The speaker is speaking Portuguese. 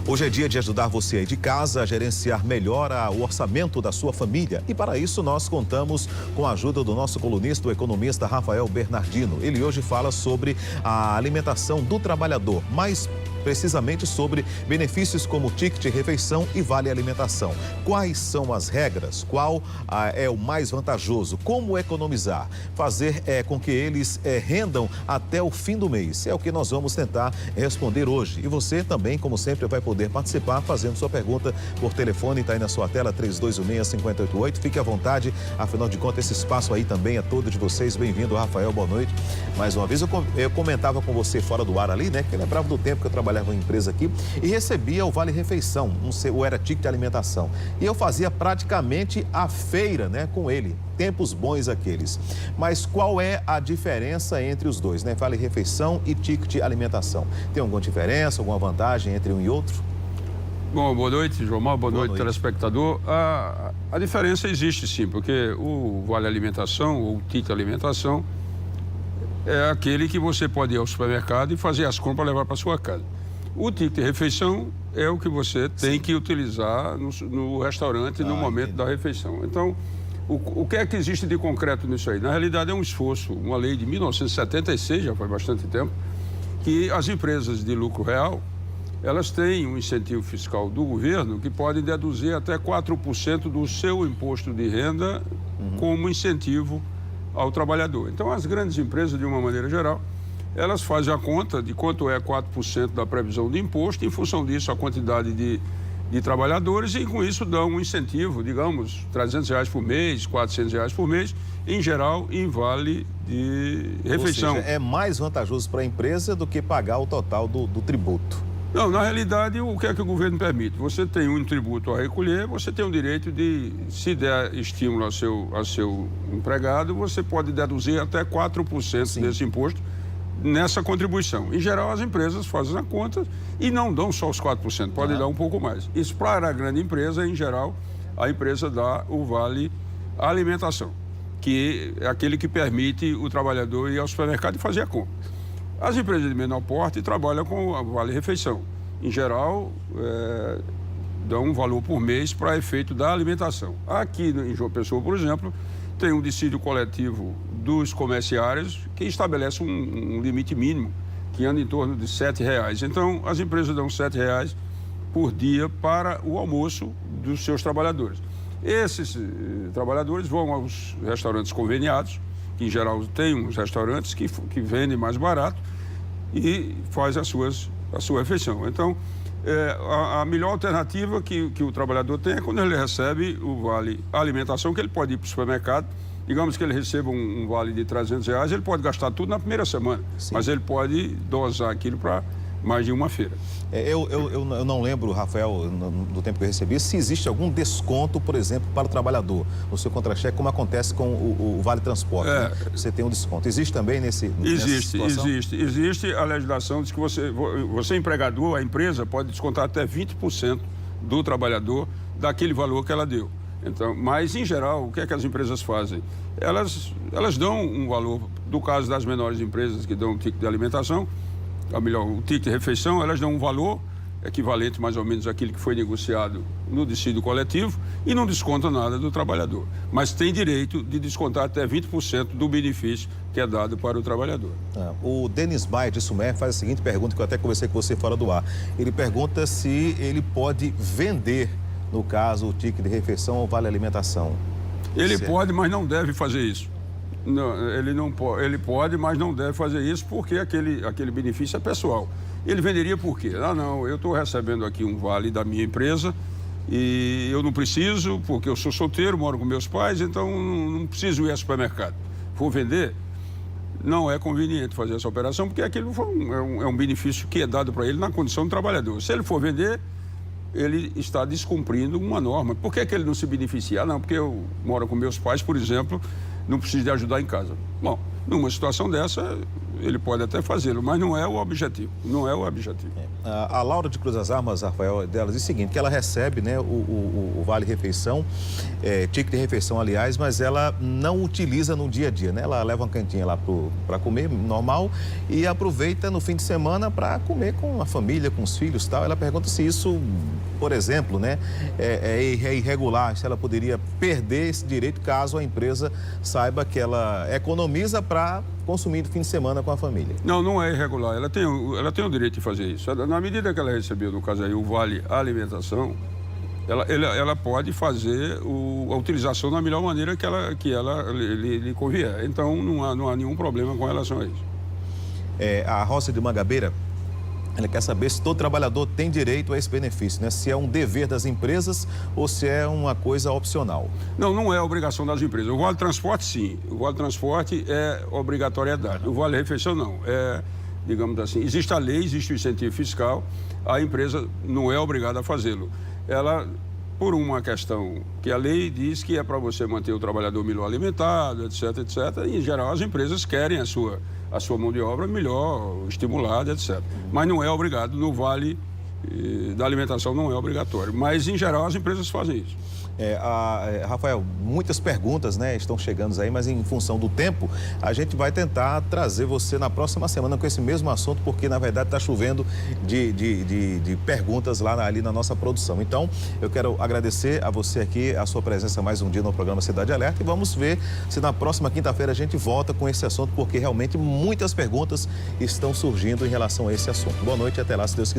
Hoje é dia de ajudar você aí de casa a gerenciar melhor o orçamento da sua família. E para isso nós contamos com a ajuda do nosso colunista, o economista Rafael Bernardino. Ele hoje fala sobre a alimentação do trabalhador, mais precisamente sobre benefícios como ticket refeição e vale alimentação. Quais são as regras? Qual é o mais vantajoso? Como economizar? Fazer com que eles rendam até o fim do mês. É o que nós vamos tentar responder hoje. E você também, como sempre, vai poder participar fazendo sua pergunta por telefone. Está aí na sua tela, 3216-5088. Fique à vontade, afinal de contas, esse espaço aí também é todo de vocês. Bem-vindo, Rafael, boa noite. Mais uma vez, eu comentava com você fora do ar ali, né? Que eu lembrava do tempo que eu trabalhava em empresa aqui e recebia o Vale Refeição, ou era ticket de alimentação. E eu fazia praticamente a feira, né, com ele. Tempos bons aqueles. Mas qual é a diferença entre os dois, né? Vale Refeição e ticket de alimentação. Tem alguma diferença, alguma vantagem entre um e outro? Bom, boa noite, João Mal, boa noite, telespectador. A diferença existe sim, porque o Vale Alimentação ou o ticket alimentação é aquele que você pode ir ao supermercado e fazer as compras e levar para sua casa. O ticket de refeição é o que você tem que utilizar no restaurante no momento da refeição. Então, o que é que existe de concreto nisso aí? Na realidade, é um esforço, uma lei de 1976, já faz bastante tempo, que as empresas de lucro real, elas têm um incentivo fiscal do governo que pode deduzir até 4% do seu imposto de renda como incentivo ao trabalhador. Então, as grandes empresas, de uma maneira geral, elas fazem a conta de quanto é 4% da previsão de imposto, em função disso, a quantidade de trabalhadores, e com isso dão um incentivo, digamos, R$300 por mês, R$400 por mês, em geral, em vale de refeição. Ou seja, é mais vantajoso para a empresa do que pagar o total do tributo. Não, na realidade, o que é que o governo permite? Você tem um tributo a recolher, você tem o direito de, se der estímulo ao seu empregado, você pode deduzir até 4% desse imposto nessa contribuição. Em geral, as empresas fazem a conta e não dão só os 4%, pode dar um pouco mais. Isso para a grande empresa, em geral, a empresa dá o vale alimentação, que é aquele que permite o trabalhador ir ao supermercado e fazer a compra. As empresas de menor porte trabalham com o vale refeição. Em geral, dão um valor por mês para efeito da alimentação. Aqui em João Pessoa, por exemplo, tem um dissídio coletivo dos comerciários que estabelece um limite mínimo, que anda em torno de R$7. Então, as empresas dão R$7 por dia para o almoço dos seus trabalhadores. Esses trabalhadores vão aos restaurantes conveniados, que em geral tem uns restaurantes que vendem mais barato e faz a sua refeição. Então, a melhor alternativa que o trabalhador tem é quando ele recebe o vale alimentação, que ele pode ir para o supermercado. Digamos que ele receba um vale de R$300, ele pode gastar tudo na primeira semana, mas ele pode dosar aquilo para mais de uma feira. Eu não lembro, Rafael, do tempo que eu recebi, se existe algum desconto, por exemplo, para o trabalhador no seu contra-cheque, como acontece com o Vale Transporte. Né? Você tem um desconto. Existe também nessa situação? Existe. A legislação diz que você empregador, a empresa, pode descontar até 20% do trabalhador daquele valor que ela deu. Então, mas, em geral, o que é que as empresas fazem? Elas dão um valor, no caso das menores empresas que dão o ticket de alimentação, o ticket de refeição, elas dão um valor equivalente mais ou menos àquilo que foi negociado no dissídio coletivo e não desconta nada do trabalhador. Mas tem direito de descontar até 20% do benefício que é dado para o trabalhador. O Denis Baia de Sumé faz a seguinte pergunta, que eu até conversei com você fora do ar. Ele pergunta se ele pode vender, no caso, o ticket de refeição ou vale alimentação. Ele pode, mas não deve fazer isso. Não, ele pode, mas não deve fazer isso porque aquele benefício é pessoal. Ele venderia por quê? Não, eu estou recebendo aqui um vale da minha empresa e eu não preciso, porque eu sou solteiro, moro com meus pais, então não preciso ir ao supermercado. Vou vender? Não é conveniente fazer essa operação, porque aquilo é um benefício que é dado para ele na condição de trabalhador. Se ele for vender, ele está descumprindo uma norma. Por que ele não se beneficia? Não, porque eu moro com meus pais, por exemplo, não preciso de ajudar em casa. Bom, Numa situação dessa, ele pode até fazê-lo, mas não é o objetivo. Não é o objetivo. A Laura de Cruz das Armas, Rafael, dela diz o seguinte, que ela recebe, né, o vale-refeição, ticket de refeição, aliás, mas ela não utiliza no dia a dia, né? Ela leva uma cantinha lá para comer, normal, e aproveita no fim de semana para comer com a família, com os filhos e tal. Ela pergunta se isso, por exemplo, né, é irregular, se ela poderia perder esse direito caso a empresa saiba que ela economiza para consumir no fim de semana com a família. Não, não é irregular. Ela tem o direito de fazer isso. Na medida que ela recebeu, no caso aí, o Vale Alimentação, ela pode fazer a utilização da melhor maneira que ela lhe convier. Então, não há nenhum problema com relação a isso. A Roça de Mangabeira, ela quer saber se todo trabalhador tem direito a esse benefício, né? Se é um dever das empresas ou se é uma coisa opcional. Não é obrigação das empresas. O Vale Transporte, sim. O Vale Transporte é obrigatoriedade. O Vale Refeição, não. Digamos assim, existe a lei, existe o incentivo fiscal, a empresa não é obrigada a fazê-lo. Ela, por uma questão que a lei diz que é para você manter o trabalhador melhor alimentado, etc, e, em geral, as empresas querem a sua mão de obra melhor, estimulada, etc. Mas não é obrigado, no Vale da Alimentação não é obrigatório. Mas, em geral, as empresas fazem isso. Rafael, muitas perguntas, né, estão chegando aí, mas em função do tempo, a gente vai tentar trazer você na próxima semana com esse mesmo assunto, porque, na verdade, está chovendo de perguntas ali na nossa produção. Então, eu quero agradecer a você aqui, a sua presença mais um dia no programa Cidade Alerta, e vamos ver se na próxima quinta-feira a gente volta com esse assunto, porque realmente muitas perguntas estão surgindo em relação a esse assunto. Boa noite e até lá, se Deus quiser.